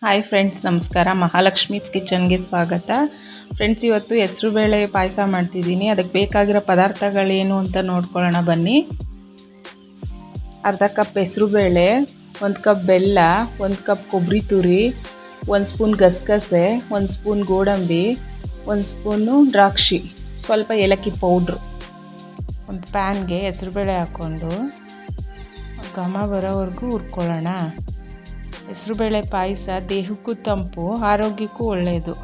Hi friends, ನಮಸ್ಕಾರ. ಮಹಾಲಕ್ಷ್ಮೀಸ್ ಕಿಚನ್ಗೆ ಸ್ವಾಗತ. Friends, ಇವತ್ತು ಹೆಸರುಬೇಳೆ ಪಾಯಸ ಮಾಡ್ತಿದ್ದೀನಿ. ಅದಕ್ಕೆ ಬೇಕಾಗಿರೋ ಪದಾರ್ಥಗಳೇನು ಅಂತ ನೋಡ್ಕೊಳ್ಳೋಣ ಬನ್ನಿ. ಅರ್ಧ ಕಪ್ ಹೆಸರುಬೇಳೆ, 1 ಕಪ್ ಬೆಲ್ಲ, 1 ಕಪ್ ಕೊಬ್ಬರಿ ತುರಿ, 1 ಸ್ಪೂನ್ ಗಸಗಸೆ, 1 ಸ್ಪೂನ್ ಗೋಡಂಬಿ, 1 ಸ್ಪೂನು ದ್ರಾಕ್ಷಿ, ಸ್ವಲ್ಪ ಏಲಕ್ಕಿ ಪೌಡ್ರು. ಒಂದು ಪ್ಯಾನ್ಗೆ ಹೆಸರುಬೇಳೆ ಹಾಕ್ಕೊಂಡು ಘಮ ಬರೋವರೆಗೂ ಹುರ್ಕೊಳ್ಳೋಣ. ಹೆಸರುಬೇಳೆ ಪಾಯಸ ದೇಹಕ್ಕೂ ತಂಪು, ಆರೋಗ್ಯಕ್ಕೂ ಒಳ್ಳೆಯದು.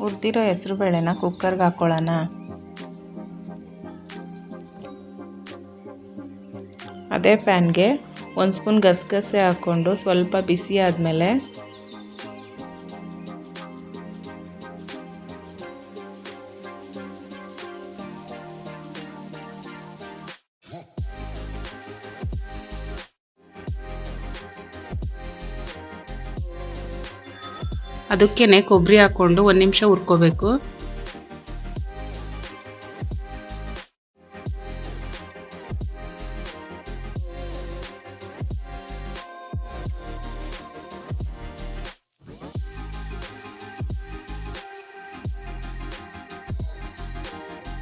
ಹುರಿದಿರೋ ಹೆಸರುಬೇಳೆನ ಕುಕ್ಕರ್ಗೆ ಹಾಕ್ಕೊಳ್ಳೋಣ. ಅದೇ ಪ್ಯಾನ್ಗೆ 1 ಸ್ಪೂನ್ ಗಸಗಸೆ ಹಾಕ್ಕೊಂಡು ಸ್ವಲ್ಪ ಬಿಸಿ ಆದಮೇಲೆ ಅದಕ್ಕೇನೆ ಕೊಬ್ಬರಿ ಹಾಕ್ಕೊಂಡು 1 ನಿಮಿಷ ಹುರ್ಕೋಬೇಕು.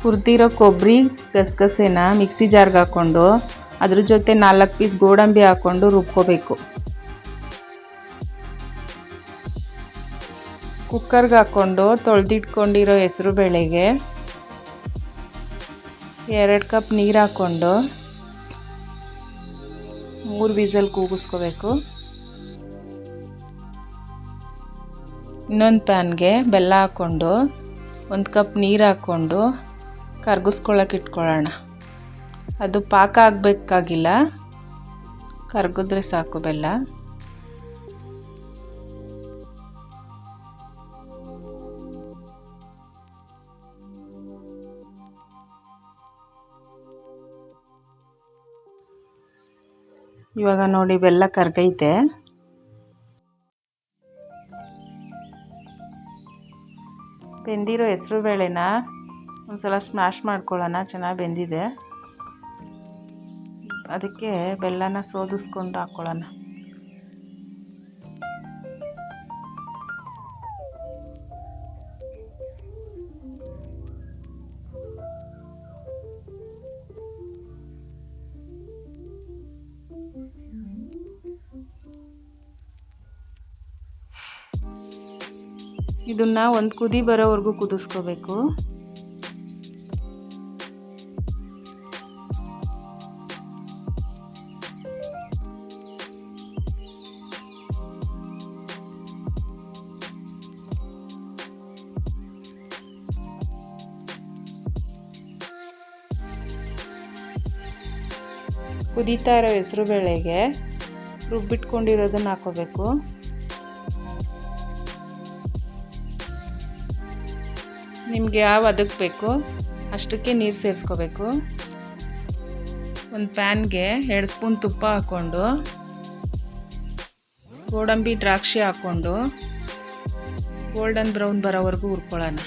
ಹುರಿದಿರೋ ಕೊಬ್ಬರಿ ಗಸಗಸೆನ ಮಿಕ್ಸಿ ಜಾರ್ಗೆ ಹಾಕ್ಕೊಂಡು ಅದ್ರ ಜೊತೆ 4 ಪೀಸ್ ಗೋಡಂಬಿ ಹಾಕ್ಕೊಂಡು ರುಬ್ಕೋಬೇಕು. ಕುಕ್ಕರ್ಗೆ ಹಾಕ್ಕೊಂಡು ತೊಳೆದಿಟ್ಕೊಂಡಿರೋ ಹೆಸರು ಬೇಳೆಗೆ 2 ಕಪ್ ನೀರು ಹಾಕ್ಕೊಂಡು 3 ವಿಸಲ್ ಕೂಗಿಸ್ಕೋಬೇಕು. ಇನ್ನೊಂದು ಪ್ಯಾನ್ಗೆ ಬೆಲ್ಲ ಹಾಕ್ಕೊಂಡು 1 ಕಪ್ ನೀರು ಹಾಕ್ಕೊಂಡು ಕರ್ಗಿಸ್ಕೊಳ್ಳೋಕೆ ಇಟ್ಕೊಳ್ಳೋಣ. ಅದು ಪಾಕ ಆಗಬೇಕಾಗಿಲ್ಲ, ಕರ್ಗಿದ್ರೆ ಸಾಕು ಬೆಲ್ಲ. ಇವಾಗ ನೋಡಿ ಬೆಲ್ಲ ಕರ್ಗೈತೆ. ಬೆಂದಿರೋ ಹೆಸರು ಬೇಳೆನ ಒಂದ್ಸಲ ಸ್ಮ್ಯಾಶ್ ಮಾಡ್ಕೊಳ್ಳೋಣ. ಚೆನ್ನಾಗಿ ಬೆಂದಿದೆ. ಅದಕ್ಕೆ ಬೆಲ್ಲನ ಸೋದಿಸ್ಕೊಂಡು ಹಾಕ್ಕೊಳ್ಳೋಣ. ಇದನ್ನ ಒಂದು ಕುದಿ ಬರೋವರೆಗೂ ಕುದಿಸ್ಕೋಬೇಕು. ಕುದೀತಾ ಇರೋ ಹೆಸರು ಬೇಳೆಗೆ ರುಬ್ಬಿಟ್ಕೊಂಡಿರೋದನ್ನ ಹಾಕೋಬೇಕು. ನಿಮಗೆ ಯಾವ ಅದಕ್ಕೆ ಬೇಕು ಅಷ್ಟಕ್ಕೆ ನೀರು ಸೇರಿಸ್ಕೋಬೇಕು. ಒಂದು ಪ್ಯಾನ್ಗೆ 2 ಸ್ಪೂನ್ ತುಪ್ಪ ಹಾಕ್ಕೊಂಡು ಗೋಡಂಬಿ ದ್ರಾಕ್ಷಿ ಹಾಕ್ಕೊಂಡು ಗೋಲ್ಡನ್ ಬ್ರೌನ್ ಬರೋವರೆಗೂ ಹುರ್ಕೊಳ್ಳೋಣ.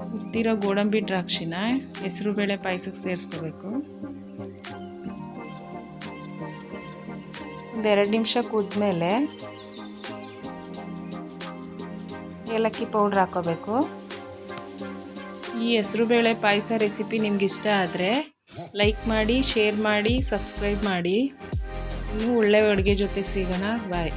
ಹುರಿದಿರೋ ಗೋಡಂಬಿ ದ್ರಾಕ್ಷಿನ ಹೆಸರುಬೇಳೆ ಪಾಯಸಕ್ಕೆ ಸೇರಿಸ್ಕೋಬೇಕು. 2 ನಿಮಿಷ ಕುದ್ಮೇಲೆ ಏಲಕ್ಕಿ ಪೌಡ್ರ್ ಹಾಕೋಬೇಕು. ಈ ಹೆಸರುಬೇಳೆ ಪಾಯಸ ರೆಸಿಪಿ ನಿಮ್ಗೆ ಇಷ್ಟ ಆದರೆ ಲೈಕ್ ಮಾಡಿ, ಶೇರ್ ಮಾಡಿ, ಸಬ್ಸ್ಕ್ರೈಬ್ ಮಾಡಿ. ಇನ್ನೂ ಒಳ್ಳೆಯ ಅಡುಗೆ ಜೊತೆ ಸಿಗೋಣ. ಬಾಯ್.